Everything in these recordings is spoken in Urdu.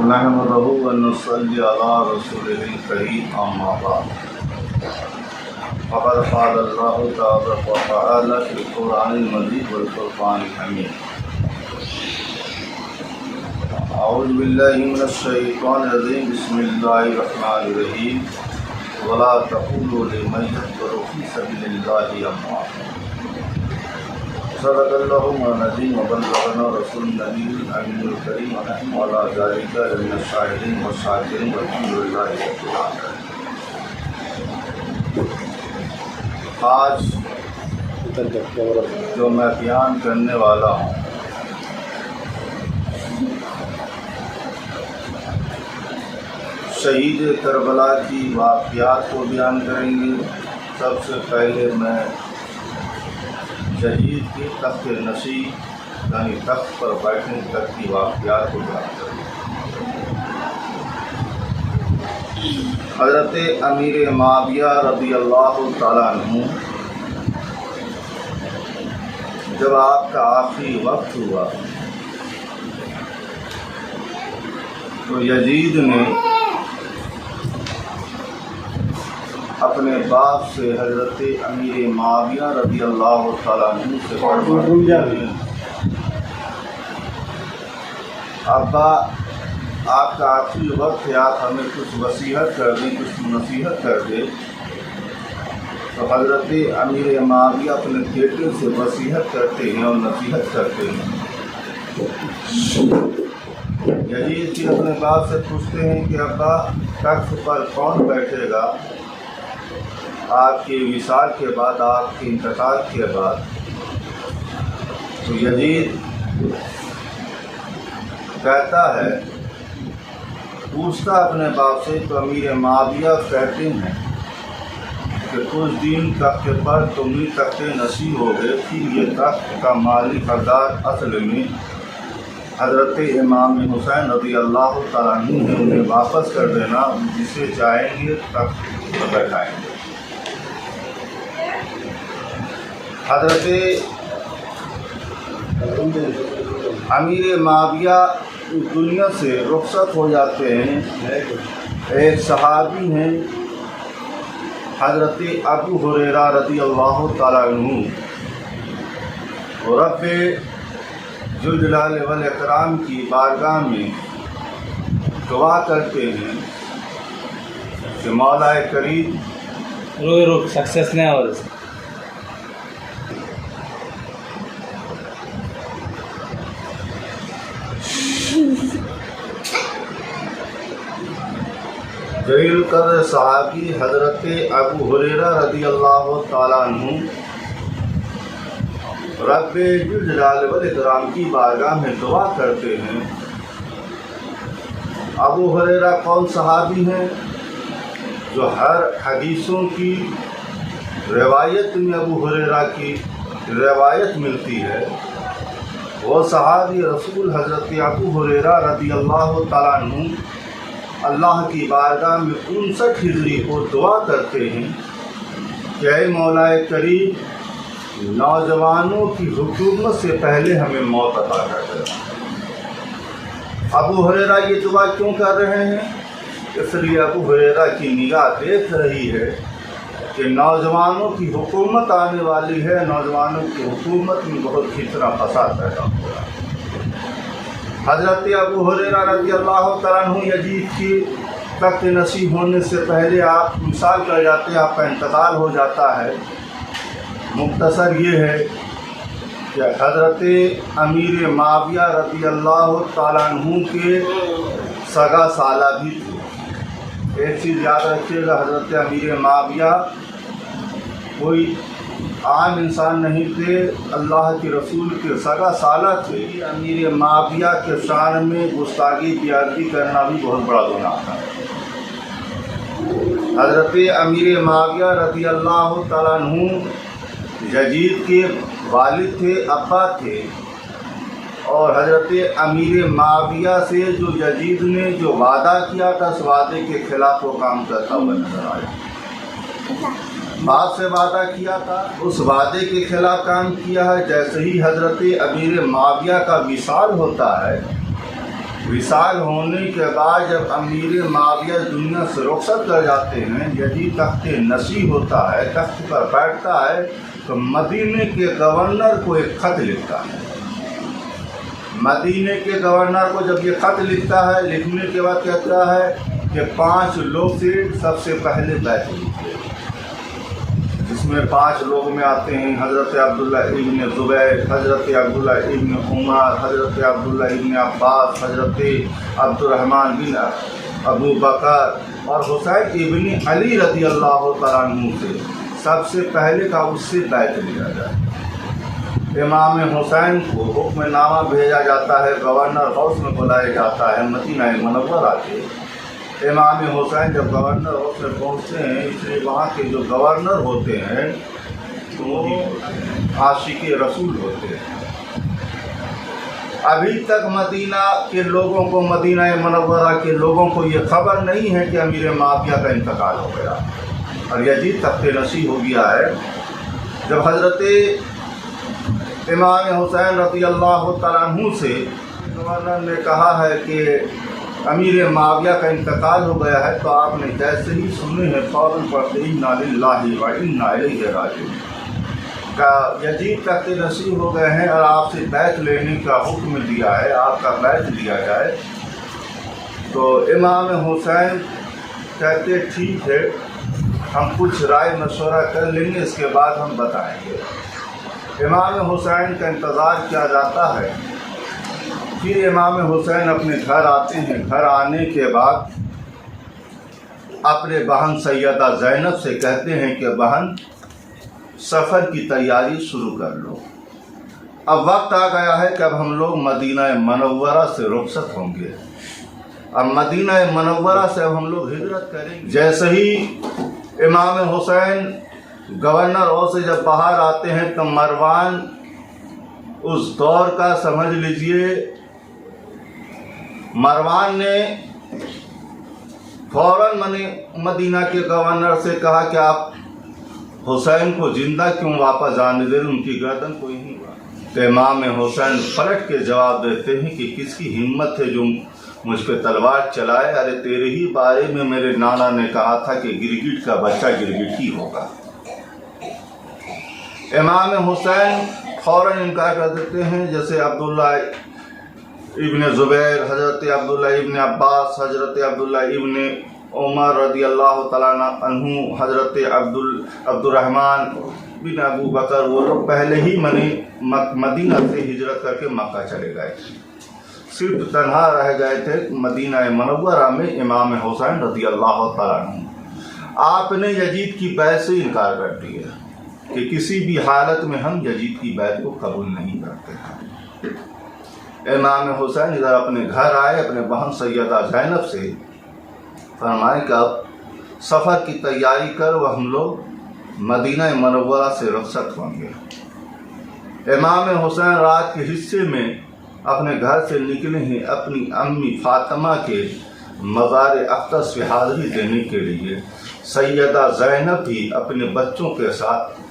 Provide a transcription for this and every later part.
نحمده ونصلي على رسوله الكريم أما بعد فقد قال الله تبارك وتعالى في القرآن المجيد والفرقان الحميد أعوذ بالله من الشيطان الرجيم بسم الله الرحمن الرحيم ولا تقولوا لمن يقتل في سبيل الله أموات صدق الله العظيم وبلغنا رسول النبي الأمين الكريم ونحن على ذلك لمن الشاهدين والشاكرين والحمد لله رب العالمين۔ آج جو میں بیان کرنے والا ہوں شہید کربلا کی واقعات کو بیان کریں گے۔ سب سے پہلے میں یزید کی تخت نشی یعنی تخت پر بیٹھنے تک کی واقعات کو بیان کریں گے۔ حضرت امیر معاویہ رضی اللہ تعالیٰ عنہ جب آپ کا آخری وقت ہوا تو یزید نے اپنے باپ سے حضرت امیر معاویہ رضی اللہ تعالیٰ عنہ سے ابا آپ کا آخری وقت ہے، آپ ہمیں کچھ وصیت کر دیں، کچھ نصیحت کر دیں۔ تو حضرت امیر معاویہ اپنے بیٹے سے وصیت کرتے ہیں اور نصیحت کرتے ہیں۔ یزید بھی اپنے باپ سے پوچھتے ہیں کہ ابا تخت پر کون بیٹھے گا آپ کے وصال کے بعد، آپ کے انتقال کے بعد؟ تو یزید کہتا ہے، پوچھتا اپنے باپ سے، تو امیر معاویہ کہتے ہیں کہ کچھ دن تخت پر تمہیں تخت نصیب ہو گئے، پھر یہ تخت کا مالک حقدار اصل میں حضرت امام حسین رضی اللہ تعالیٰ عنہ ہے، انہیں واپس کر دینا، جسے چاہیں گے تخت پر بیٹھائیں گے۔ حضرت امیر معاویہ دنیا سے رخصت ہو جاتے ہیں۔ ایک صحابی ہیں حضرت ابو ہریرہ رضی اللہ تعالیٰ عنہ، رب ذوالجلال والاکرام کی بارگاہ میں دعا کرتے ہیں کہ مولا کریم سکسیس نہیں ہو رہا۔ جلیل القدر صحابی حضرت ابو ہریرہ رضی اللہ تعالیٰ عنہ رب ذوالجلال والاکرام کی بارگاہ میں دعا کرتے ہیں۔ ابو ہریرہ کون صحابی ہیں؟ جو ہر حدیثوں کی روایت میں ابو ہریرہ کی روایت ملتی ہے، وہ صحابی رسول حضرت ابو ہریرہ رضی اللہ تعالیٰ عنہ اللہ کی بارگاہ میں 59 ہجری کو دعا کرتے ہیں کہ اے مولا کریم، نوجوانوں کی حکومت سے پہلے ہمیں موت عطا کر دے۔ ابو ہریرہ یہ دعا کیوں کر رہے ہیں؟ اس لیے ابو ہریرہ کی نگاہ دیکھ رہی ہے کہ نوجوانوں کی حکومت آنے والی ہے، نوجوانوں کی حکومت میں بہت فتنہ فساد پیدا ہو رہا ہے۔ حضرت ابو ہریرہ رضی اللہ تعالیٰ عنہ یزید کی تخت نصیب ہونے سے پہلے آپ وصال کر جاتے ہیں، آپ کا انتقال ہو جاتا ہے۔ مختصر یہ ہے کہ حضرت امیر معاویہ رضی اللہ تعالیٰ عنہ کے سگا سالہ بھی تھے۔ ایک چیز یاد رکھیے گا، حضرت امیر معاویہ کوئی عام انسان نہیں تھے، اللہ کے رسول کے سگا سالہ تھے۔ امیر معاویہ کے شان میں گستاخی بیادبی کرنا بھی بہت بڑا گناہ تھا۔ حضرت امیر معاویہ رضی اللہ تعالیٰ عنہ یزید کے والد تھے، ابا تھے، اور حضرت امیر معاویہ سے جو یزید نے جو وعدہ کیا تھا، اس وعدے کے خلاف وہ کام کرتا ہوا نظر آیا۔ باپ سے وعدہ کیا تھا، اس وعدے کے خلاف کام کیا ہے۔ جیسے ہی حضرت امیر معاویہ کا وصال ہوتا ہے وصال ہونے کے بعد جب امیر معاویہ دنیا سے رخصت کر جاتے ہیں، یزید تخت نشین ہوتا ہے، تخت پر بیٹھتا ہے، تو مدینے کے گورنر کو ایک خط لکھتا ہے۔ مدینے کے گورنر کو جب یہ خط لکھتا ہے، لکھنے کے بعد کہتا ہے کہ 5 لوگ سے سب سے پہلے بیعت لیجیے، جس میں 5 لوگ میں آتے ہیں حضرت عبداللہ ابن زبیر، حضرت عبداللہ ابن عمر، حضرت عبداللہ ابن عباس، حضرت عبد الرحمن بن ابو بکر اور حسین ابن علی رضی اللہ تعالیٰ عنہ سے سب سے پہلے کا اس سے بیعت لیا جائے۔ امام حسین کو حکم نامہ بھیجا جاتا ہے، گورنر ہاؤس میں بلایا جاتا ہے مدینہ منورہ کے۔ امام حسین جب گورنر ہاؤس میں پہنچتے ہیں، اس لیے وہاں کے جو گورنر ہوتے ہیں وہ عاشق رسول ہوتے ہیں۔ ابھی تک مدینہ کے لوگوں کو، مدینہ منورہ کے لوگوں کو یہ خبر نہیں ہے کہ امیر معاویہ کا انتقال ہو گیا اور یزید تخت نشین ہو گیا ہے۔ جب حضرت امام حسین رضی اللہ تعالیٰ عنہ سے گورنر نے کہا ہے کہ امیر معاویہ کا انتقال ہو گیا ہے، تو آپ نے جیسے ہی سنے ہیں فوراً پڑھتے انا للہ و انا الیہ راجعون کا یزید تخت نشین ہو گئے ہیں اور آپ سے بیعت لینے کا حکم دیا ہے، آپ کا بیعت لیا جائے۔ تو امام حسین کہتے ٹھیک ہے، ہم کچھ رائے مشورہ کر لیں گے، اس کے بعد ہم بتائیں گے۔ امام حسین کا انتظار کیا جاتا ہے۔ پھر امام حسین اپنے گھر آتے ہیں۔ گھر آنے کے بعد اپنے بہن سیدہ زینب سے کہتے ہیں کہ بہن سفر کی تیاری شروع کر لو، اب وقت آ گیا ہے کہ اب ہم لوگ مدینہ منورہ سے رخصت ہوں گے، اب مدینہ منورہ سے اب ہم لوگ ہجرت کریں گے۔ جیسے ہی امام حسین گورنر اور سے جب باہر آتے ہیں تو مروان اس دور کا سمجھ لیجئے، مروان نے فوراً مدینہ کے گورنر سے کہا کہ آپ حسین کو زندہ کیوں واپس آنے دیں، ان کی گردن کوئی نہیں ہوا۔ تو امام حسین پلٹ کے جواب دیتے ہیں کہ کس کی ہمت ہے جو مجھ پہ تلوار چلائے، ارے تیرے ہی بارے میں میرے نانا نے کہا تھا کہ گرگٹ کا بچہ گرگٹ ہی ہوگا۔ امام حسین فوراً انکار کر دیتے ہیں، جیسے عبداللہ ابن زبیر، حضرت عبداللہ ابن عباس، حضرت عبداللہ ابن عمر رضی اللہ تعالیٰ عنہ، حضرت عبد الرحمن بن ابو بکر، وہ لوگ پہلے ہی مدینہ سے ہجرت کر کے مکہ چلے گئے تھے، صرف تنہا رہ گئے تھے مدینہ منورہ میں امام حسین رضی اللہ تعالیٰ عنہ۔ آپ نے یزید کی بیعت سے انکار کر دیا کہ کسی بھی حالت میں ہم یزید کی بیعت کو قبول نہیں کرتے ہیں۔ امام حسین ادھر اپنے گھر آئے، اپنے بہن سیدہ زینب سے فرمائے کہ اب سفر کی تیاری کرو، ہم لوگ مدینہ منورہ سے رخصت ہوں گے۔ امام حسین رات کے حصے میں اپنے گھر سے نکلے ہیں اپنی امی فاطمہ کے مزار اقدس پہ حاضری دینے کے لیے۔ سیدہ زینب بھی اپنے بچوں کے ساتھ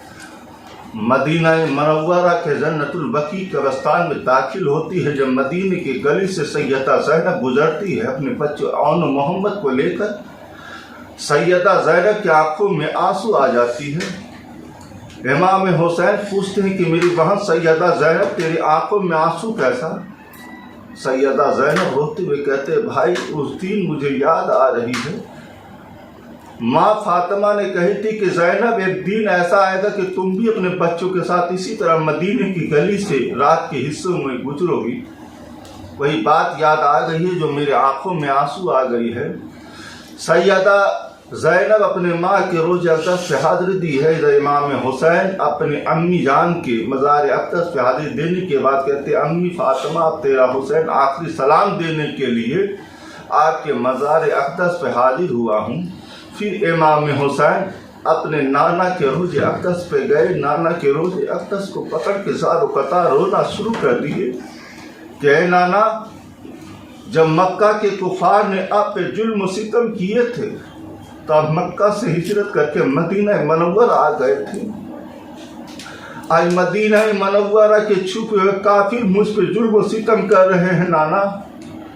مدینہ منورہ کے جنت البقیع قبرستان میں داخل ہوتی ہے۔ جب مدینہ کی گلی سے سیدہ زینب گزرتی ہے اپنے بچے اون محمد کو لے کر، سیدہ زینب کی آنکھوں میں آنسو آ جاتی ہے۔ امام حسین پوچھتے ہیں کہ میری بہن سیدہ زینب تیری آنکھوں میں آنسو کیسا؟ سیدہ زینب روتے ہوئے کہتے بھائی اس دن مجھے یاد آ رہی ہے، ماں فاطمہ نے کہی تھی کہ زینب ایک دن ایسا آئے گا کہ تم بھی اپنے بچوں کے ساتھ اسی طرح مدینے کی گلی سے رات کے حصوں میں گزرو گی۔ وہی بات یاد آ گئی ہے جو میرے آنکھوں میں آنسو آ گئی ہے۔ سیدہ زینب اپنے ماں کے روز اقدس پہ حاضری دی ہے۔ ادھر امام حسین اپنے امی جان کے مزار اقدس پہ حاضری دینے کے بعد کہتے امی فاطمہ اب تیرا حسین آخری سلام دینے کے لیے آپ کے مزار اقدس پہ حاضر ہوا ہوں۔ پھر امام حسین اپنے نانا کے روز اقدس پہ گئے، نانا کے روز اقدس کو پکڑ کے زار و قطار رونا شروع کر دیے کہ اے نانا، جب مکہ کے کفار نے آپ پہ ظلم و ستم کیے تھے تو آپ مکہ سے ہجرت کر کے مدینہ منورہ آ گئے تھے۔ آج مدینہ منورہ کے چھپے ہوئے کافر مجھ پہ ظلم و ستم کر رہے ہیں نانا،